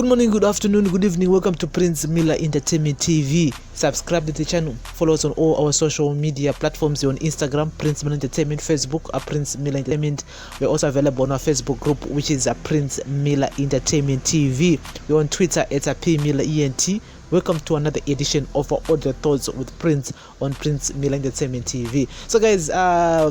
Good morning, good afternoon, good evening. Welcome to Prince Miller Entertainment TV. Subscribe to the channel. Follow us on all our social media platforms. We're on Instagram, Prince Miller Entertainment, Facebook, Prince Miller Entertainment. We're also available on our Facebook group, which is Prince Miller Entertainment TV. We're on Twitter at P Miller ENT. Welcome to another edition of our Audio Thoughts with Prince on Prince Miller Entertainment TV. So guys,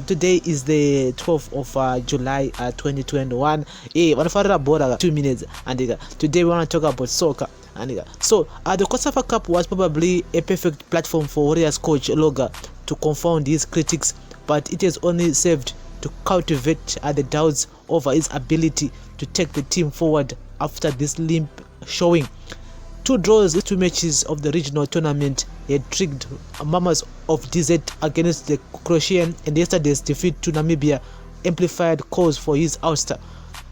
today is the 12th of July 2021. Hey, 2 minutes, and today we want to talk about soccer. And so the COSAFA Cup was probably a perfect platform for Warriors coach Loga to confound his critics, but it has only served to cultivate the doubts over his ability to take the team forward after this limp showing. 2 draws in 2 matches of the regional tournament had triggered Mamas of DZ against the Croatian, and yesterday's defeat to Namibia amplified calls for his ouster.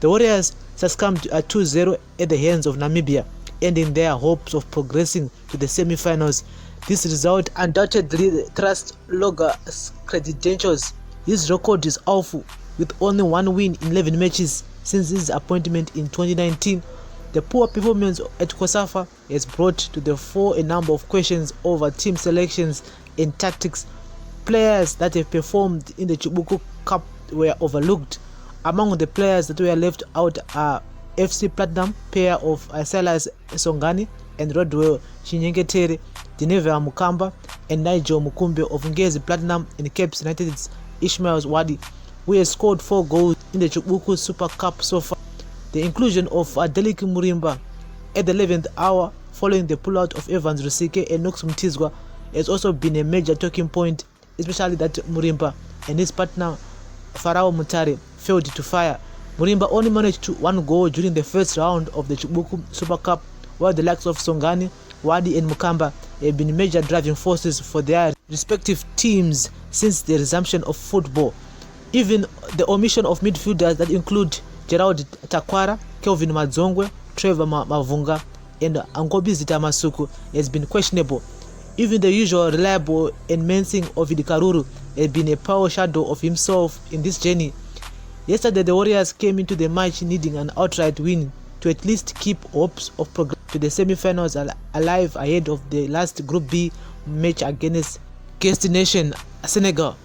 The Warriors succumbed 2-0 at the hands of Namibia, ending their hopes of progressing to the semi-finals. This result undoubtedly thrust Loga's credentials. His record is awful, with only 1 win in 11 matches since his appointment in 2019. The poor performance at COSAFA has brought to the fore a number of questions over team selections and tactics. Players that have performed in the Chibuku Cup were overlooked. Among the players that were left out are FC Platinum pair of Silas Songani and Rodwell Chinyengetere, Geneva Mukamba and Nigel Mukumbe of Ngezi Platinum, and Cape United's Ishmael Wadi, who has scored 4 goals in the Chibuku Super Cup so far. The inclusion of Adeliki Murimba at the 11th hour following the pullout of Evans Rusike and Nox Mtizwa has also been a major talking point, especially that Murimba and his partner Farao Mutare failed to fire. Murimba only managed 1 goal during the first round of the Chibuku Super Cup, while the likes of Songani, Wadi and Mukamba have been major driving forces for their respective teams since the resumption of football. Even the omission of midfielders that include Gerald Takwara, Kelvin Madzongwe, Trevor Mavunga and Angobizi Tamasuku has been questionable. Even the usual reliable and menacing Ovid Karuru has been a power shadow of himself in this journey. Yesterday the Warriors came into the match needing an outright win to at least keep hopes of progress to the semi-finals alive ahead of the last Group B match against guest nation Senegal.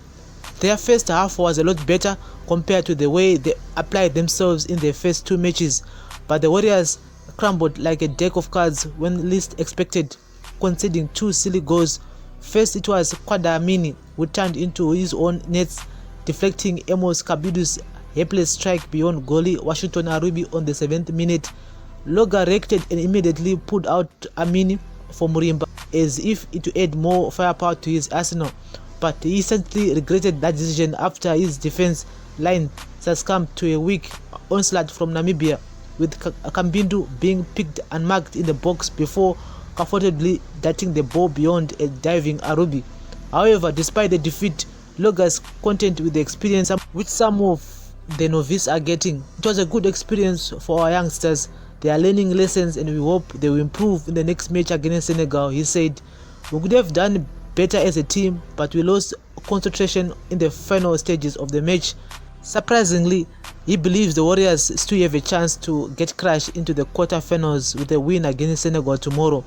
Their first half was a lot better compared to the way they applied themselves in their first 2 matches, but the Warriors crumbled like a deck of cards when least expected, conceding 2 silly goals. First it was Kwadamini who turned into his own nets, deflecting Amos Kabidu's helpless strike beyond goalie Washington Arubi on the 7th minute. Loga reacted and immediately pulled out Amini for Murimba as if it would add more firepower to his arsenal, but he instantly regretted that decision after his defense line succumbed to a weak onslaught from Namibia, with Kambindu being picked and marked in the box before comfortably darting the ball beyond a diving Arubi. However, despite the defeat, Loga's content with the experience which some of the novices are getting. It was a good experience for our youngsters. They are learning lessons and we hope they will improve in the next match against Senegal. He said, "We could have done better as a team, but we lost concentration in the final stages of the match." Surprisingly, he believes the Warriors still have a chance to get crashed into the quarterfinals with a win against Senegal tomorrow.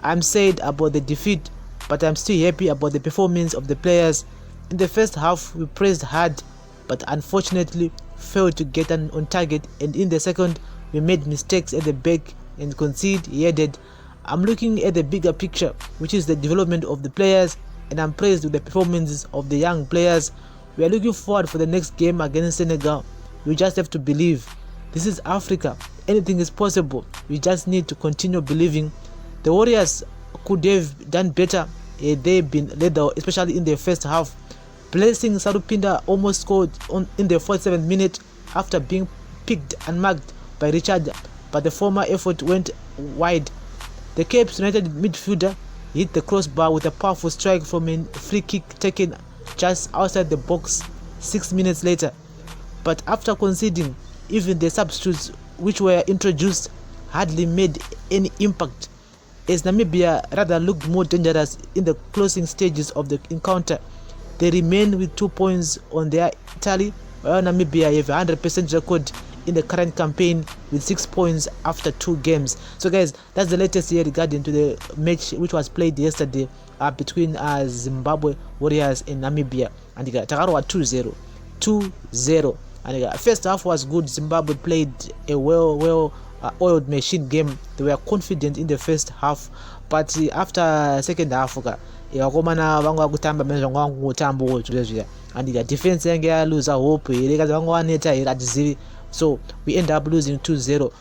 "I'm sad about the defeat, but I'm still happy about the performance of the players. In the first half, we pressed hard, but unfortunately failed to get on target, and in the second, we made mistakes at the back and conceded." He added, "I'm looking at the bigger picture, which is the development of the players, and I'm pleased with the performances of the young players. We are looking forward for the next game against Senegal. We just have to believe. This is Africa. Anything is possible. We just need to continue believing." The Warriors could have done better had they been lethal, especially in the first half. Blessing Sarupinda almost scored in the 47th minute after being picked and marked by Richard, but the former effort went wide. The Cape United midfielder hit the crossbar with a powerful strike from a free kick taken just outside the box 6 minutes later. But after conceding, even the substitutes which were introduced hardly made any impact, as Namibia rather looked more dangerous in the closing stages of the encounter. They remain with 2 points on their tally, while Namibia have a 100% record in the current campaign with 6 points after 2 games. So guys, that's the latest here regarding to the match which was played yesterday between Zimbabwe Warriors and Namibia, and Takarwa 2-0. And first half was good. Zimbabwe played a well oiled machine game. They were confident in the first half, but after second half yakomana vanga kutamba mezvanga ngutambo zvezvia, and the defense yange lose hope irekaza vanga waneta iratizivi, so we end up losing 2-0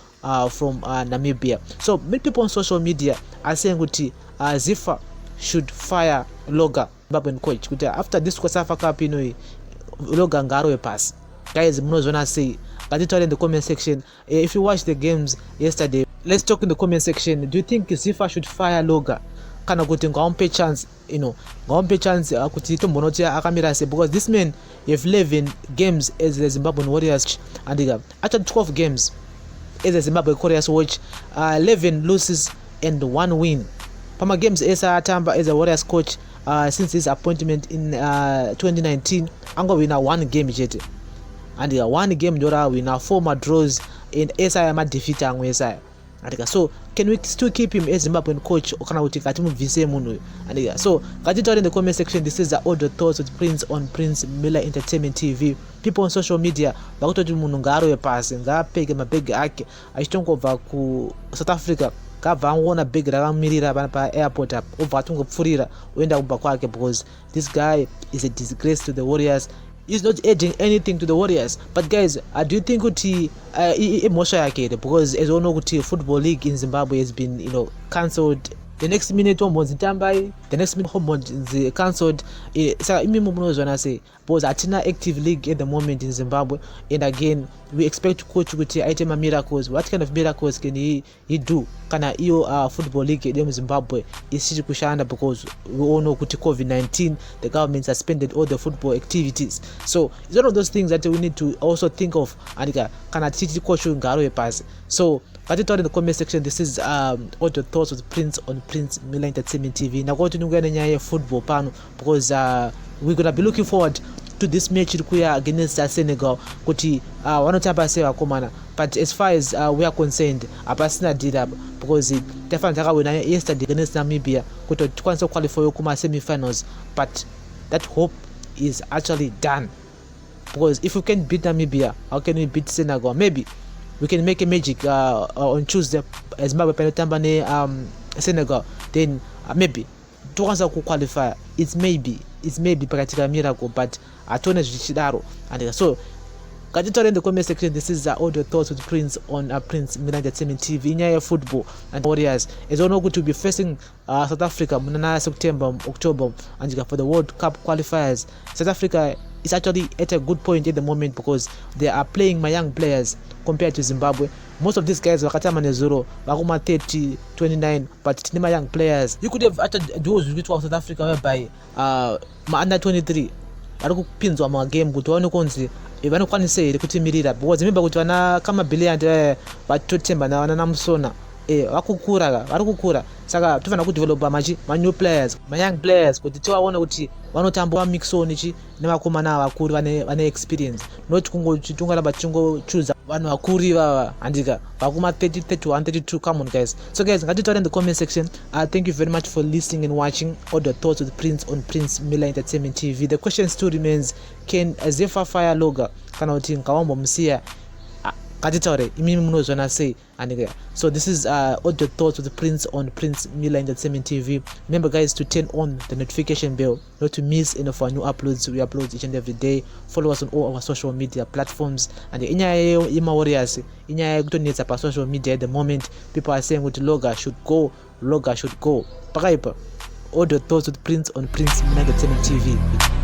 from Namibia. So many people on social media are saying that Zifa should fire Loga, Zimbabwean coach. After this Kosafa Cup, Loga ngaro pass. Guys, mnozona say, but it all in the comment section. If you watched the games yesterday, let's talk in the comment section. Do you think Zifa should fire Loga? Kana kuti ngaompe chance, ngaompe chance kuti tombonoti akamira se, because this man have 11 games as the Zimbabwean Warriors, and after 12 games as the Zimbabwe Warriors watch, 11 losses and 1 win. Pama games esa atamba as a Warriors coach since his appointment in 2019, ango wina 1 game jete, and 1 game dora wina 4 draws and esa yama defeat angwesa. So can we still keep him as Zimbabwean coach, okana kuti kati muvise munhu? And so katitaure in the comment section. This is the audio thoughts with Prince on Prince Miller Entertainment TV. People on social media vakutoti munhu ngaarove pasi, ngaapfeke mabhegi ake achitongobva ku South Africa, kabva angoona bhegi rakamirira pa airport apo, obva atongopfurira oenda kubva kwake, because this guy is a disgrace to the Warriors. He's not adding anything to the Warriors. But guys, do you think kuti emotion yake, because as we know kuti football league in Zimbabwe has been cancelled? The next minute homos itambai, the next minute homos is cancelled. So imimo munozwana say, because atina active league at the moment in Zimbabwe, and again we expect coach kuti aitema miracles. What kind of miracles can he do? Kana iyo football league in Zimbabwe is kushanda, because we all know kuti COVID-19, the government suspended all the football activities. So it's one of those things that we need to also think of. And kana titi coach ngaro pass. So but it all in the comment section. This is all the thoughts with Prince on Prince Miller Entertainment TV. Now go to Nugana football panel, because we're gonna be looking forward to this match against Senegal. Kuti wanotamba se wakomana. But as far as we are concerned, abasina did up, because definitely win yesterday against Namibia kuti tukwanisa qualify kuma semi-finals. But that hope is actually done, because if we can beat Namibia, how can we beat Senegal? Maybe we can make a magic on Tuesday as Zimbabwe penotamba ne Senegal, then maybe tuanza ku qualify. It's maybe practical miracle, but atone zvichidaro. And so katitaure in the comment section. This is all the thoughts with Prince on Prince Miller Entertainment TV. Inyaya football and Warriors as ono to be facing South Africa munana September, October, and for the World Cup qualifiers. South Africa is actually at a good point at the moment, because they are playing my young players compared to Zimbabwe. Most of these guys wakatama nezuro vakuma 30, 29, but tinima young players. You could have actually duos with South Africa whereby under 23 ari kupinzwa magame kuti vaone kunzi vanokwanisa here kutimirira, because remember kuti vana kama brilliant vatotemba navana namusona vari kukura, saka tofanira kudevelopa new players, young players, kuti tivaone kuti vanotamba mixon ichi nevakomana vakuru vane experience, not kungoti tungaramba tingochuza vanhu vakuru ivava handika vakuma 30, 31, 32. Come on guys. So guys, ngatitaure in the comment section. Thank you very much for listening and watching all the thoughts with Prince on Prince Miller Entertainment TV. The question still remains, can Zifa fire Loga kana kuti ngawambo msiya? Katitaure imimi munozwana say. And so this is all the thoughts with Prince on Prince Miller Entertainment TV. Remember guys to turn on the notification bell not to miss any of our new uploads. We upload each and every day. Follow us on all our social media platforms. And inyaya ima Warriors, inyaya kutonetsa pa social media at the moment. People are saying that Loga should go. Pakaipa. All the thoughts with Prince on Prince Miller Entertainment TV.